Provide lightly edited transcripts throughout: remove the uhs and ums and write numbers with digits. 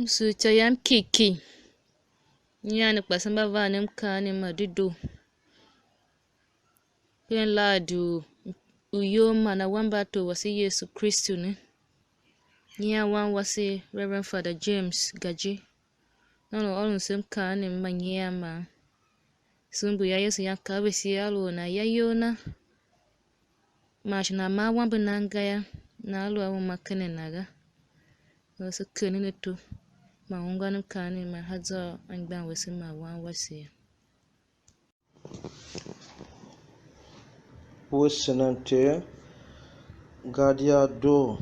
Msutayam kiki. Nyana pasamba vanem kani madido. Pen ladu uyo mana wamba to wasi Yesu Kristy ne. Nya wan wasi Reverend Fada James Gajir. Nono olun sem kani manyama. Sumbu ya Yesu ya kabesi alo na yayona. Mashina ma wamba nangaya na alo awu makane naga. Wasu kani neto. Ma unganim kani ma hadza angban wasi ma wan wasi. Wesenante gadia do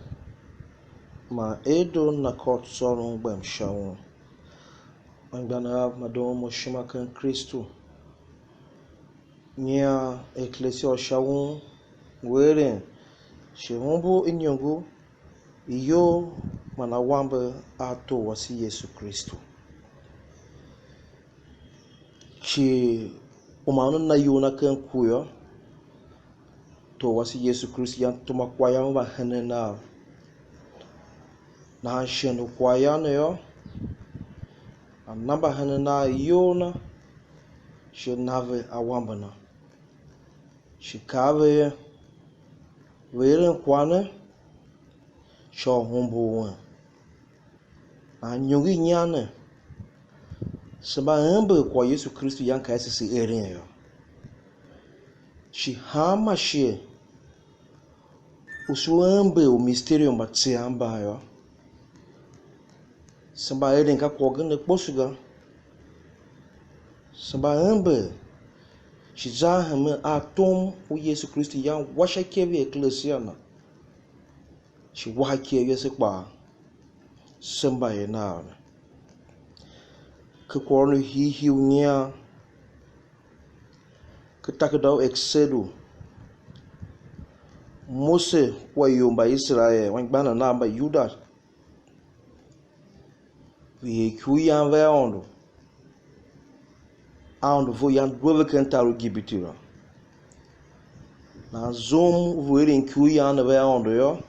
ma edo na kot sorong bam shawo angana madon mo shima kan Kristo nya ecclesia shawo were shehombo inyongo iyo mana wamba ato wasi Yesu Kristo chi umanu na yona kan kuyo to wasi Yesu Kristo yan tuma kwaya ba hanena na shenu kwaya ne yo anamba hanena yona shenave awambana shikave weren kwane sho humbu na nyugi nyane seba ambe kwa Yesu Kristo yan kaisi si erin yo shi hama shi usuambe o mistério matse amba yo samba eden ka kwogene kposuga samba ambe shi zahame atom o Yesu Kristo yan washa keve ecclesia na shi waha keve se kwa samba yana ke korno hi unia ke takdao excedo Mose kwa yomba Israel wangbana namba Yuda we kuyan ve ondo vo yan dweve kentaro gibitira na zom voerin kuyan ve ondo yo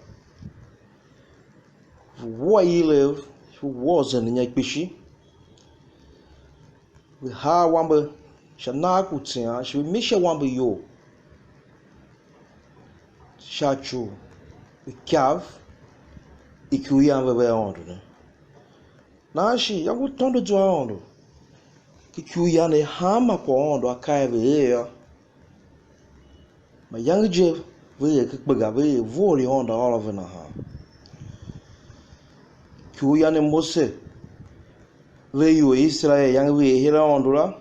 wo yilev was en nya kpishi we ha wamba shana kutia shi misha wamba yo shachu ikav ikuyan ve ondo ne na shi yangu tondo jo ondo kikuyan e hama ko ondo akaive ya ma yangu je ve kpega ve vori ondo all of na ha kuyan e Mose ve yo Israel yangu ve hira ondo la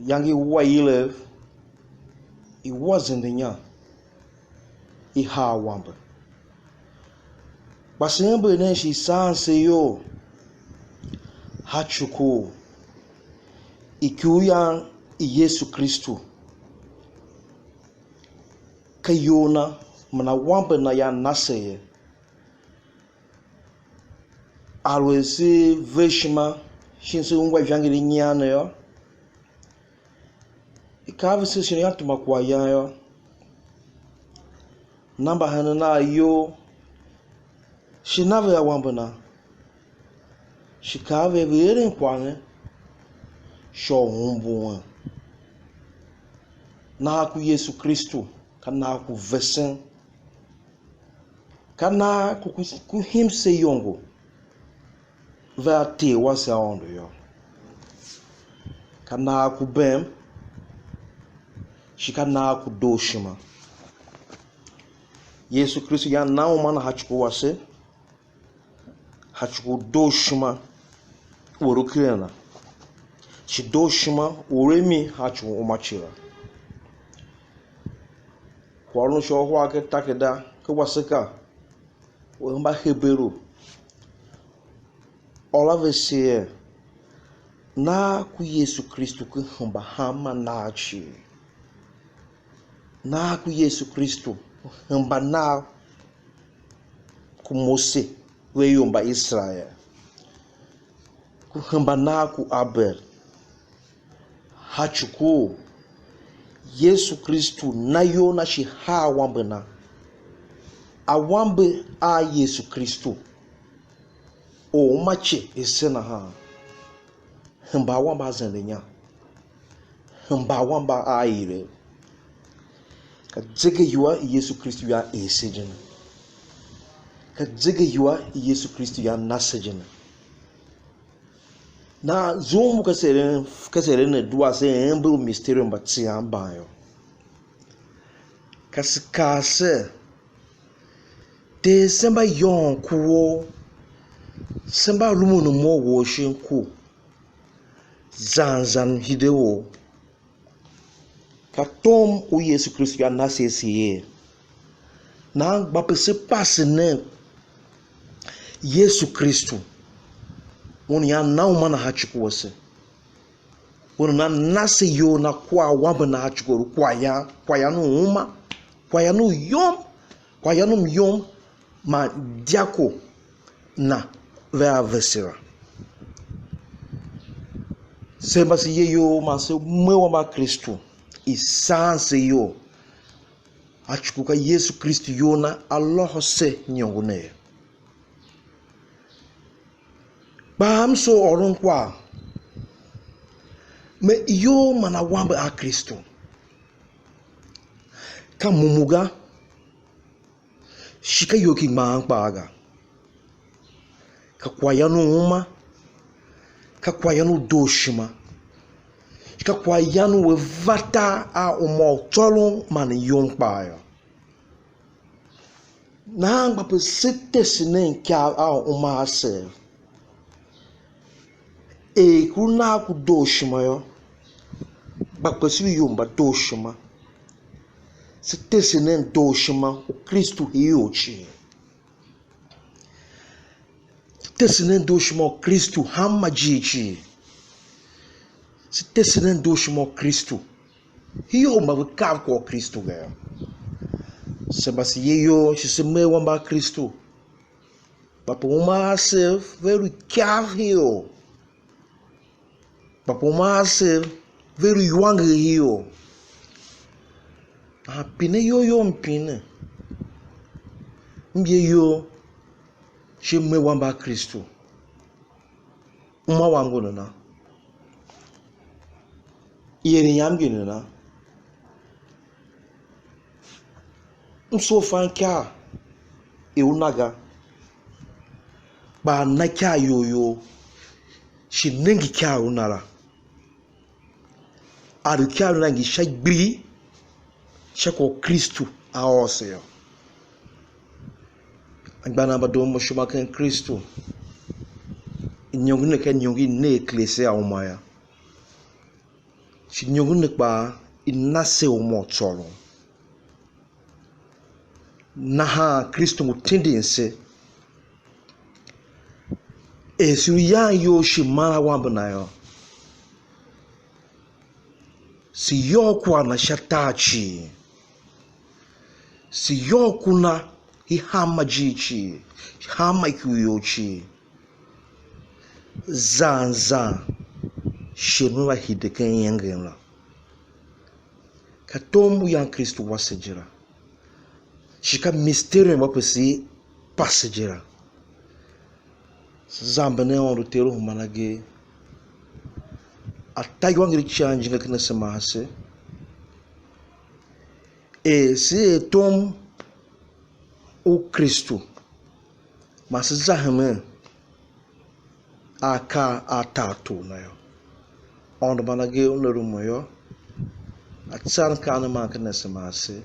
yangu wa ile it wasn't the nya ha wamba basembe ne shi sanse yo hachuko ikuya Yesu Kristo kayona mana wamba na ya naseye alwezi veshima shinse ungwa jangiri nyana yo ikave se shinya tuma kwa yo namba hanana yo shinave ya wambana shikave veren kwane sho humbu na ku Yesu Kristo kana ku vesen kana ku himse yongo va te wasa ondo yo kana ku bem shikana ku doshima Yesu Kristo ya na umana hachuko wase hachuko doshima urukirena shi doshima uremi hachuko umachira kwaro sho hwa ke takeda ke waseka o mba hebero olavese na ku Yesu Kristo ku hamba hama nachi na ku Yesu Kristo hamba na ku Mose we yomba Israel ku hamba na ku Abel hachuko Yesu Kristo na yona shi ha wambena awambe a Yesu Kristo o mache esena ha hamba wamba zandenya hamba wamba aire ka jege yuwa Yesu Kristi ya esejena ka jege yuwa Yesu Kristi ya nasejena na zoom ka sere ne dua se embu mistério mbati ambayo kasikase te semba yon kuwo semba lumu no mo wo shinku zanzan hideo ka tom o Yesu Kristo ya nasesiye na gbapese passe ne Yesu Kristo woni ya na umana hachiku wose woni na nase yo na kwa wamba na hachiku kwa ya no uma kwa ya no yom ma diako na vea vesira semba si yeyo ma se mwewa ma Kristo isanse yo hachiku ka Yesu Kristo yo na Allah se nyongune Bam so orun kwa me yo mana wambe a Kristo ka mumuga shika yoki maangpaga ka kwayanu uma ka kwayanu doshima ka kwayanu wevata a umotolo man yonkpayo na anga pe sete sinen kya a uma ase e kuna ku doshima yo bakpesi yomba doshima sete sinen doshima o Kristo hiochi sete sinen doshima o Kristo hamajichi sete sinen doshima o Kristo hio mabakav ko Kristo ga sebasi yeyo shiseme wamba Kristo papo uma se veru kyav hio papo uma se veru yuang hio pine yo mpine mbie yo sheme wamba Kristo uma wangu na yere yamgi na mso fanka e unaga ba na kya yo shi nengi kya unara adu kya nangi shagbiri shako Kristo aoseyo agbana ba do mo shuma kan Kristo nyongune kan nyongi ne ecclesia umaya shi nyongune pa inase umo tsolo naha Kristo mutendense esuriya yo shimara wambana yo si yo kwa na shatachi si yo kuna hama jichi hama ikuyochi zanza shemwa hideken yengenla katomu ya Kristo wasejira shika mistério mapesi passejira zambane on rutero humanage atagi wangiri change ngakina semahase e se tom o Kristo mas zahame aka atatu na yo on manage onorumo yo atsan kana makina semahase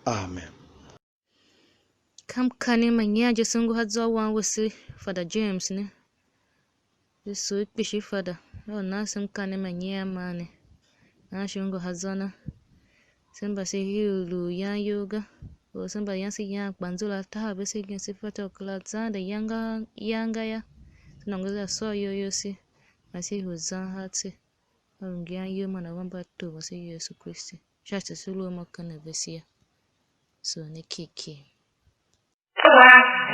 amen kam kane manya je sungu hadzo wan wasi Fada James ne Yesu ikpishi Fada o na sam kane manya mane na shungu hazona samba se hiulu ya yoga o samba yansi ya kbanzula ta be se gen sifata klatza da yanga ya tunongoza so yoyo si asi huzan hati ongia yo mana wamba to wasi Yesu Kristy shasta sulu makana besia so ne kiki Pero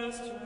our strength.